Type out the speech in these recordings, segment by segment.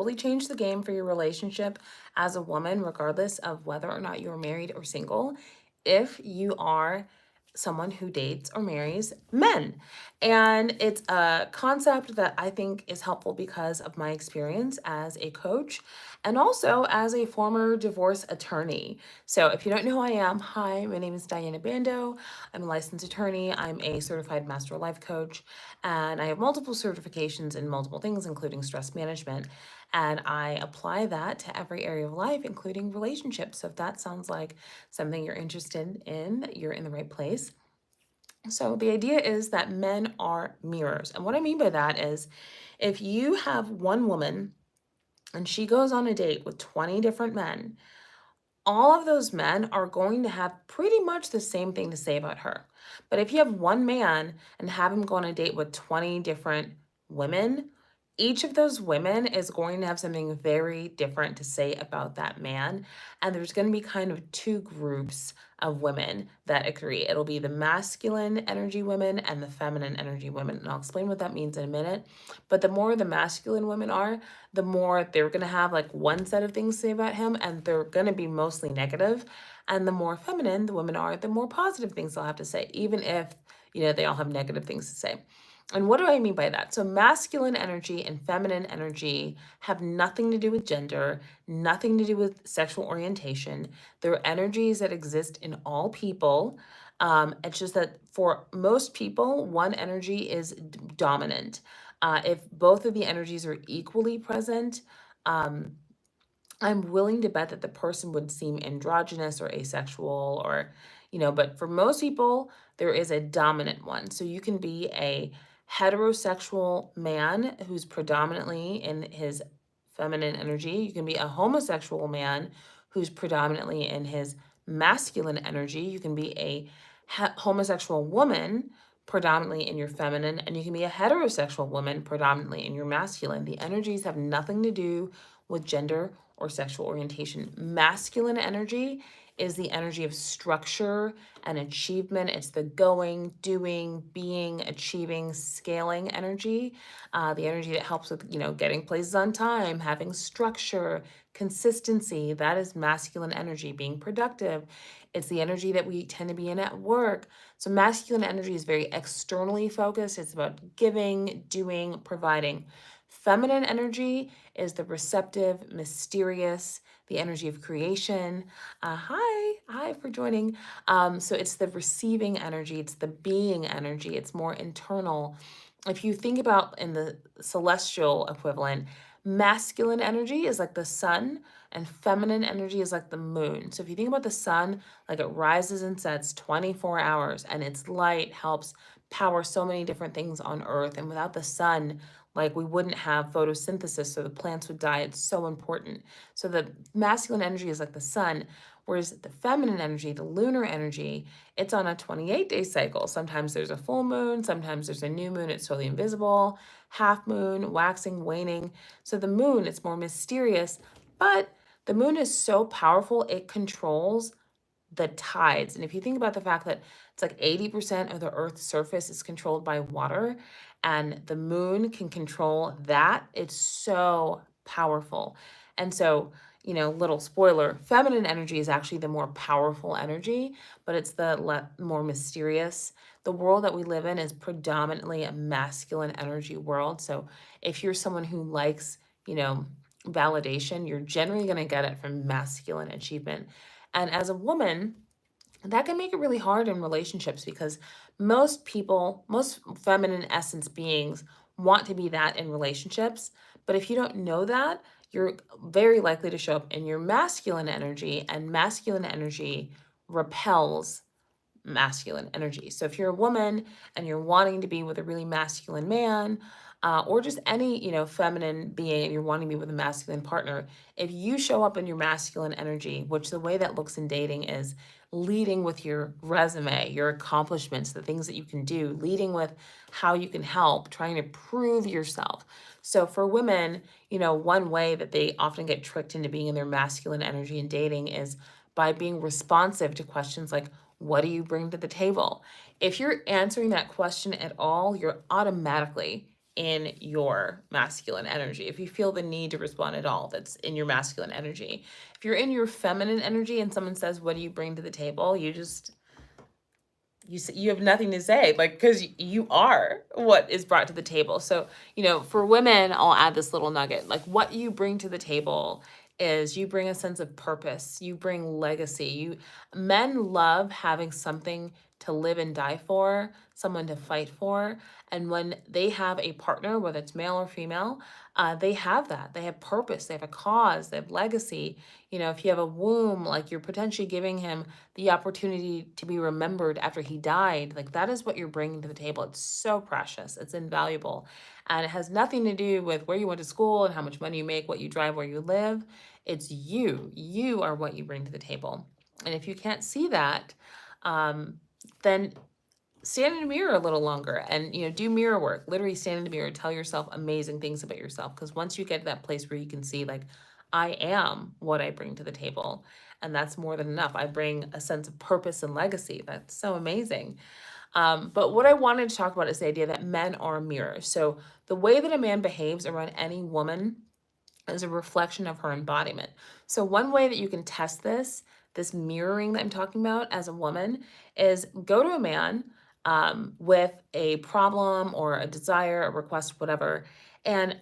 totally change the game for your relationship as a woman, regardless of whether or not you're married or single, if you are someone who dates or marries men. And it's a concept that I think is helpful because of my experience as a coach and also as a former divorce attorney. So if you don't know who I am, hi, my name is Diana Bando. I'm a licensed attorney. I'm a certified master life coach, and I have multiple certifications in multiple things, including stress management. And I apply that to every area of life, including relationships. So if that sounds like something you're interested in, you're in the right place. So the idea is that men are mirrors. And what I mean by that is if you have one woman and she goes on a date with 20 different men, all of those men are going to have pretty much the same thing to say about her. But if you have one man and have him go on a date with 20 different women, each of those women is going to have something very different to say about that man. And there's going to be kind of two groups of women that agree. It'll be the masculine energy women and the feminine energy women. And I'll explain what that means in a minute. But the more the masculine women are, the more they're going to have like one set of things to say about him, and they're going to be mostly negative. And the more feminine the women are, the more positive things they'll have to say, even if, they all have negative things to say. And what do I mean by that? So masculine energy and feminine energy have nothing to do with gender, nothing to do with sexual orientation. They're energies that exist in all people. It's just that for most people, one energy is dominant. If both of the energies are equally present, um, I'm willing to bet that the person would seem androgynous or asexual but for most people, there is a dominant one. So you can be a heterosexual man who's predominantly in his feminine energy. You can be a homosexual man who's predominantly in his masculine energy. You can be a homosexual woman predominantly in your feminine, and you can be a heterosexual woman predominantly in your masculine. The energies have nothing to do with gender or sexual orientation. Masculine energy is the energy of structure and achievement. It's the going, doing, being, achieving, scaling energy. The energy that helps with, getting places on time, having structure, consistency. That is masculine energy, being productive. It's the energy that we tend to be in at work. So masculine energy is very externally focused. It's about giving, doing, providing. Feminine energy is the receptive, mysterious, the energy of creation. Hi for joining. So it's the receiving energy, it's the being energy, it's more internal. If you think about in the celestial equivalent, masculine energy is like the sun and feminine energy is like the moon. So if you think about the sun, like it rises and sets 24 hours and its light helps power so many different things on earth. And without the sun, like we wouldn't have photosynthesis, so the plants would die. It's so important. So the masculine energy is like the sun, whereas the feminine energy, the lunar energy, it's on a 28-day cycle. Sometimes there's a full moon, sometimes there's a new moon, it's totally invisible, half moon, waxing, waning. So the moon, it's more mysterious, but the moon is so powerful, it controls the tides. And if you think about the fact that it's like 80% of the Earth's surface is controlled by water, and the moon can control that, it's so powerful. And so, little spoiler, feminine energy is actually the more powerful energy, but it's the more mysterious. The world that we live in is predominantly a masculine energy world. So if you're someone who likes, validation, you're generally going to get it from masculine achievement. And as a woman, that can make it really hard in relationships because most people, most feminine essence beings want to be that in relationships. But if you don't know that, you're very likely to show up in your masculine energy, and masculine energy repels masculine energy. So if you're a woman and you're wanting to be with a really masculine man, or just any, feminine being and you're wanting to be with a masculine partner, if you show up in your masculine energy, which the way that looks in dating is leading with your resume, your accomplishments, the things that you can do, leading with how you can help, trying to prove yourself. So for women, one way that they often get tricked into being in their masculine energy in dating is by being responsive to questions like, what do you bring to the table? If you're answering that question at all, you're automatically in your masculine energy. If you feel the need to respond at all, that's in your masculine energy. If you're in your feminine energy and someone says, "What do you bring to the table?" you have nothing to say, like, because you are what is brought to the table. So, for women, I'll add this little nugget, like, what you bring to the table is you bring a sense of purpose, you bring legacy. Men love having something to live and die for, someone to fight for. And when they have a partner, whether it's male or female, they have that. They have purpose, they have a cause, they have legacy. If you have a womb, like, you're potentially giving him the opportunity to be remembered after he died. Like, that is what you're bringing to the table. It's so precious, it's invaluable, and it has nothing to do with where you went to school and how much money you make, what you drive, where you live. It's you are what you bring to the table. And if you can't see that, then stand in a mirror a little longer and do mirror work. Literally stand in the mirror, tell yourself amazing things about yourself, because once you get to that place where you can see, like, I am what I bring to the table, and that's more than enough. I bring a sense of purpose and legacy. That's so amazing. But what I wanted to talk about is the idea that men are mirrors. So the way that a man behaves around any woman is a reflection of her embodiment. So one way that you can test this mirroring that I'm talking about as a woman, is go to a man with a problem or a desire, a request, whatever, and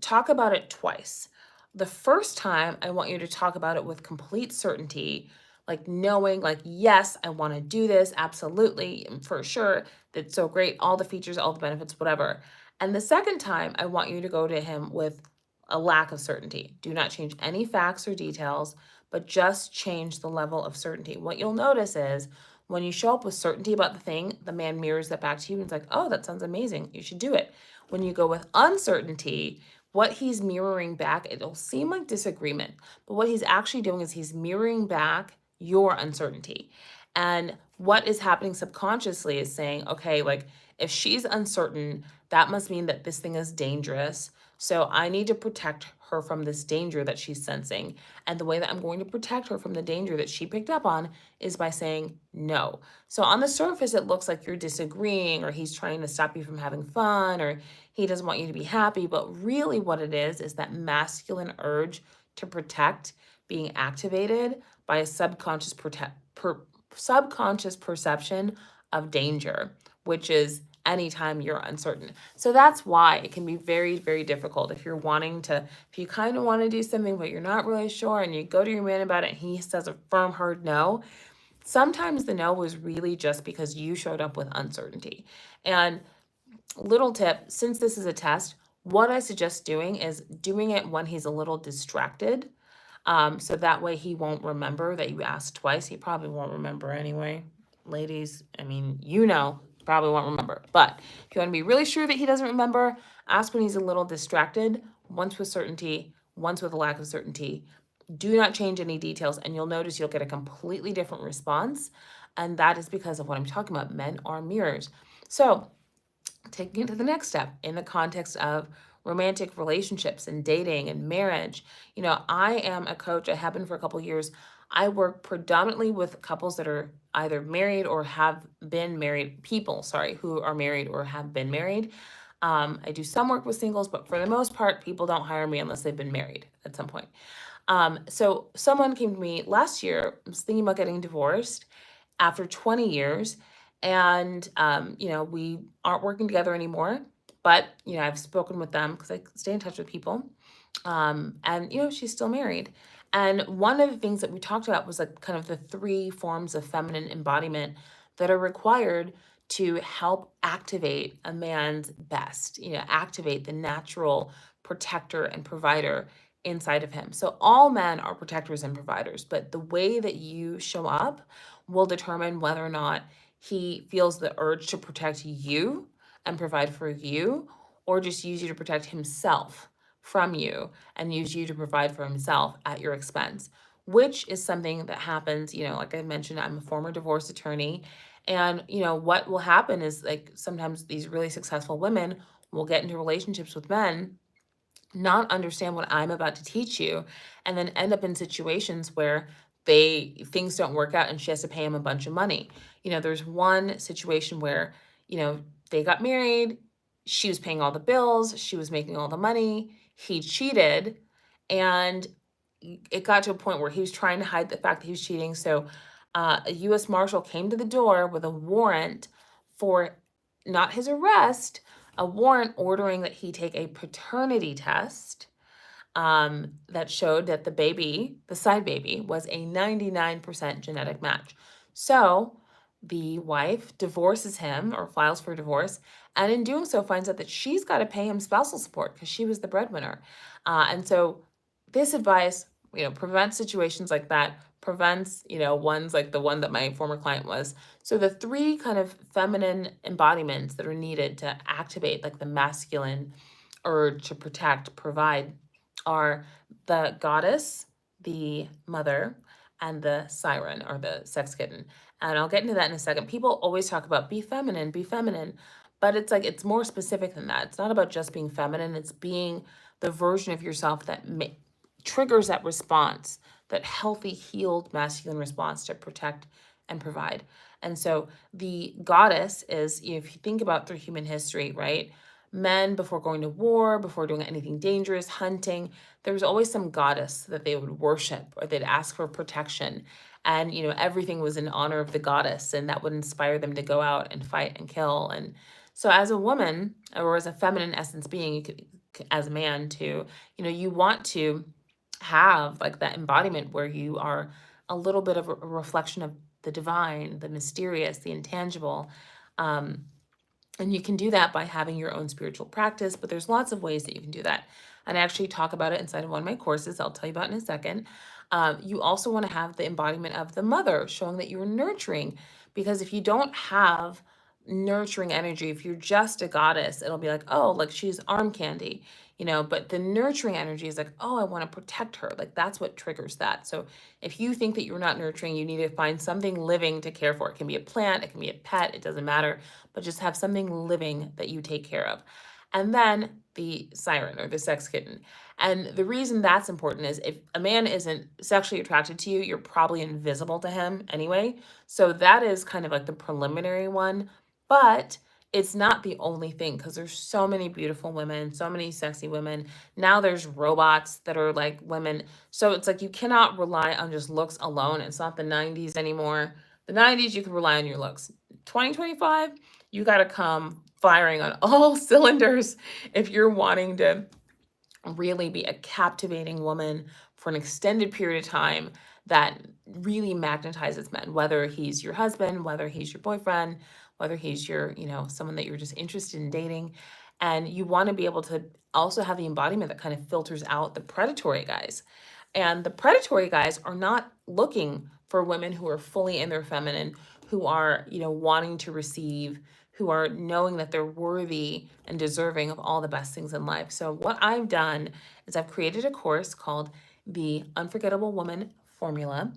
talk about it twice. The first time, I want you to talk about it with complete certainty, like knowing, like, yes, I want to do this, absolutely, and for sure. That's so great, all the features, all the benefits, whatever. And the second time, I want you to go to him with a lack of certainty. Do not change any facts or details, but just change the level of certainty. What you'll notice is when you show up with certainty about the thing, the man mirrors that back to you and it's like, oh, that sounds amazing, you should do it. When you go with uncertainty, what he's mirroring back, it'll seem like disagreement, but what he's actually doing is he's mirroring back your uncertainty. And what is happening subconsciously is saying, okay, like, if she's uncertain, that must mean that this thing is dangerous. So I need to protect her from this danger that she's sensing. And the way that I'm going to protect her from the danger that she picked up on is by saying no. So on the surface, it looks like you're disagreeing, or he's trying to stop you from having fun, or he doesn't want you to be happy. But really what it is that masculine urge to protect being activated by a subconscious perception of danger, which is anytime you're uncertain. So that's why it can be very, very difficult if you kind of want to do something, but you're not really sure, and you go to your man about it and he says a firm, hard no. Sometimes the no was really just because you showed up with uncertainty. And little tip, since this is a test, what I suggest doing is doing it when he's a little distracted. So that way he won't remember that you asked twice. He probably won't remember anyway. Ladies, I mean, probably won't remember. But if you want to be really sure that he doesn't remember, ask when he's a little distracted, once with certainty, once with a lack of certainty. Do not change any details, and you'll notice you'll get a completely different response. And that is because of what I'm talking about. Men are mirrors. So taking it to the next step in the context of romantic relationships and dating and marriage. I am a coach. I have been for a couple years. I work predominantly with couples that are either married or have been married, who are married or have been married. I do some work with singles, but for the most part, people don't hire me unless they've been married at some point. So someone came to me last year, was thinking about getting divorced after 20 years. And, we aren't working together anymore, but, I've spoken with them because I stay in touch with people. And, she's still married. And one of the things that we talked about was, like, kind of the 3 forms of feminine embodiment that are required to help activate a man's best, activate the natural protector and provider inside of him. So all men are protectors and providers, but the way that you show up will determine whether or not he feels the urge to protect you and provide for you, or just use you to protect himself from you and use you to provide for himself at your expense, which is something that happens. Like I mentioned, I'm a former divorce attorney. And, what will happen is, like, sometimes these really successful women will get into relationships with men, not understand what I'm about to teach you, and then end up in situations where things don't work out and she has to pay him a bunch of money. There's one situation where, they got married, she was paying all the bills, she was making all the money, he cheated, and it got to a point where he was trying to hide the fact that he was cheating. So a U.S. Marshal came to the door with a warrant for not his arrest, a warrant ordering that he take a paternity test that showed that the baby, the side baby, was a 99% genetic match. So the wife divorces him or files for divorce, and in doing so finds out that she's got to pay him spousal support because she was the breadwinner. And so this advice, prevents situations like that, prevents, ones like the one that my former client was. So the three kind of feminine embodiments that are needed to activate like the masculine urge to protect, provide, are the goddess, the mother, and the siren or the sex kitten. And I'll get into that in a second. People always talk about be feminine, but it's like it's more specific than that. It's not about just being feminine, it's being the version of yourself that triggers that response, that healthy, healed masculine response to protect and provide. And so the goddess is, if you think about through human history, right? Men, before going to war, before doing anything dangerous, hunting, there was always some goddess that they would worship or they'd ask for protection. And, everything was in honor of the goddess, and that would inspire them to go out and fight and kill. And so, as a woman or as a feminine essence being, you could, as a man too, you want to have like that embodiment where you are a little bit of a reflection of the divine, the mysterious, the intangible. And you can do that by having your own spiritual practice, but there's lots of ways that you can do that. And I actually talk about it inside of one of my courses. I'll tell you about in a second. You also want to have the embodiment of the mother, showing that you're nurturing. Because if you don't have nurturing energy, if you're just a goddess, it'll be like, oh, like she's arm candy, but the nurturing energy is like, oh, I want to protect her. Like that's what triggers that. So if you think that you're not nurturing, you need to find something living to care for. It can be a plant, it can be a pet, it doesn't matter, but just have something living that you take care of. And then the siren or the sex kitten. And the reason that's important is if a man isn't sexually attracted to you, you're probably invisible to him anyway. So that is kind of like the preliminary one. But it's not the only thing because there's so many beautiful women, so many sexy women. Now there's robots that are like women. So it's like you cannot rely on just looks alone. It's not the 90s anymore. The 90s, you can rely on your looks. 2025, you got to come firing on all cylinders if you're wanting to really be a captivating woman for an extended period of time that really magnetizes men, whether he's your husband, whether he's your boyfriend, whether he's your, someone that you're just interested in dating. And you want to be able to also have the embodiment that kind of filters out the predatory guys. And the predatory guys are not looking for women who are fully in their feminine, who are, wanting to receive, who are knowing that they're worthy and deserving of all the best things in life. So what I've done is I've created a course called the Unforgettable Woman Formula,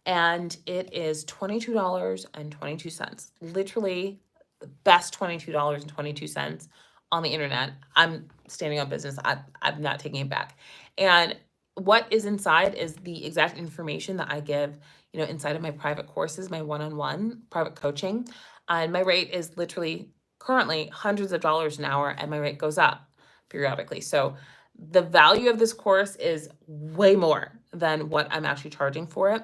and it is $22.22. Literally the best $22.22 on the internet. I'm standing on business. I'm not taking it back. And what is inside is the exact information that I give, inside of my private courses, my one-on-one private coaching. And my rate is literally currently hundreds of dollars an hour, and my rate goes up periodically. So the value of this course is way more than what I'm actually charging for it.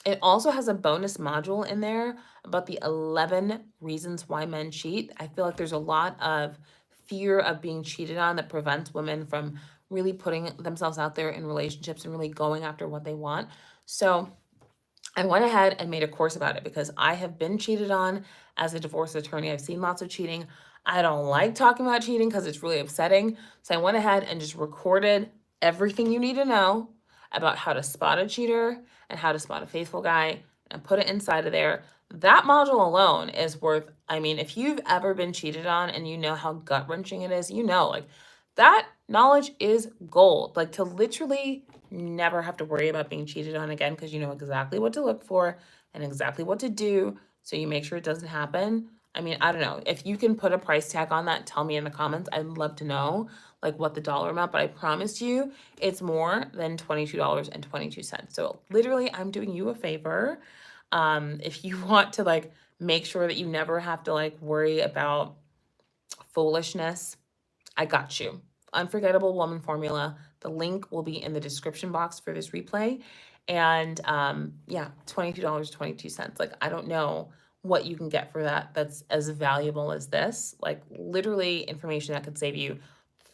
It also has a bonus module in there about the 11 reasons why men cheat. I feel like there's a lot of fear of being cheated on that prevents women from really putting themselves out there in relationships and really going after what they want. So I went ahead and made a course about it because I have been cheated on as a divorce attorney. I've seen lots of cheating. I don't like talking about cheating because it's really upsetting. So I went ahead and just recorded everything you need to know about how to spot a cheater and how to spot a faithful guy and put it inside of there. That module alone is worth, if you've ever been cheated on and you know how gut-wrenching it is, like that knowledge is gold. Like to literally never have to worry about being cheated on again because you know exactly what to look for and exactly what to do so you make sure it doesn't happen. I don't know. If you can put a price tag on that, tell me in the comments. I'd love to know like what the dollar amount, but I promise you it's more than $22.22. So literally I'm doing you a favor. If you want to like make sure that you never have to like worry about foolishness, I got you. Unforgettable Woman Formula. The link will be in the description box for this replay. And yeah, $22.22. Like, I don't know what you can get for that that's as valuable as this. Like, literally information that could save you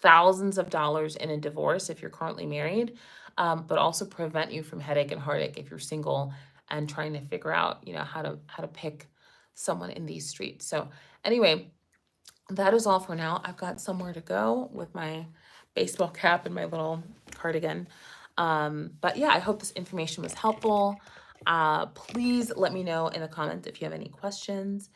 thousands of dollars in a divorce if you're currently married, but also prevent you from headache and heartache if you're single and trying to figure out, how to pick someone in these streets. So anyway, that is all for now. I've got somewhere to go with my baseball cap and my little cardigan. But yeah, I hope this information was helpful. Please let me know in the comments if you have any questions.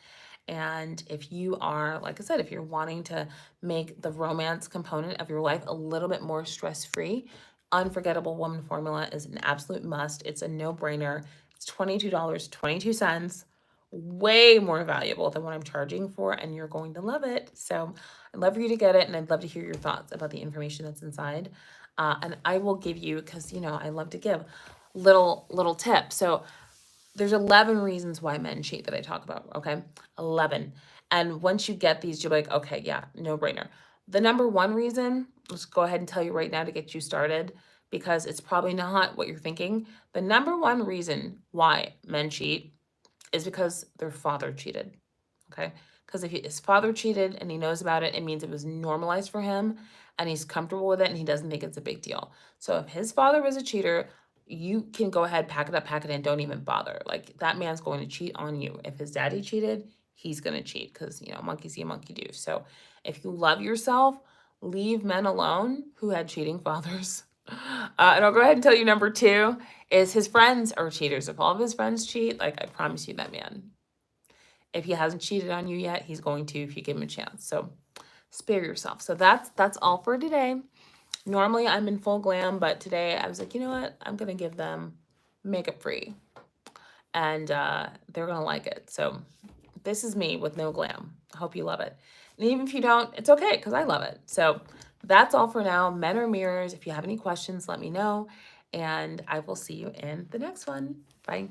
And if you are, like I said, if you're wanting to make the romance component of your life a little bit more stress-free, Unforgettable Woman Formula is an absolute must. It's a no-brainer. It's $22.22, way more valuable than what I'm charging for, and you're going to love it. So I'd love for you to get it, and I'd love to hear your thoughts about the information that's inside. And I will give you, because I love to give little tips. So there's 11 reasons why men cheat that I talk about, okay? 11. And once you get these, you're like, okay, yeah, no brainer. The number one reason, let's go ahead and tell you right now to get you started, because it's probably not what you're thinking. The number one reason why men cheat is because their father cheated, okay? Because if his father cheated and he knows about it, it means it was normalized for him and he's comfortable with it and he doesn't think it's a big deal. So if his father was a cheater, you can go ahead, pack it up, pack it in, don't even bother. Like, that man's going to cheat on you. If his daddy cheated, he's going to cheat because, monkey see, monkey do. So if you love yourself, leave men alone who had cheating fathers. And I'll go ahead and tell you number two is his friends are cheaters. If all of his friends cheat, like, I promise you that man, if he hasn't cheated on you yet, he's going to if you give him a chance. So spare yourself. So that's all for today. Normally I'm in full glam, but today I was like, you know what? I'm going to give them makeup free. And they're going to like it. So this is me with no glam. I hope you love it. And even if you don't, it's okay because I love it. So that's all for now. Men are mirrors. If you have any questions, let me know. And I will see you in the next one. Bye.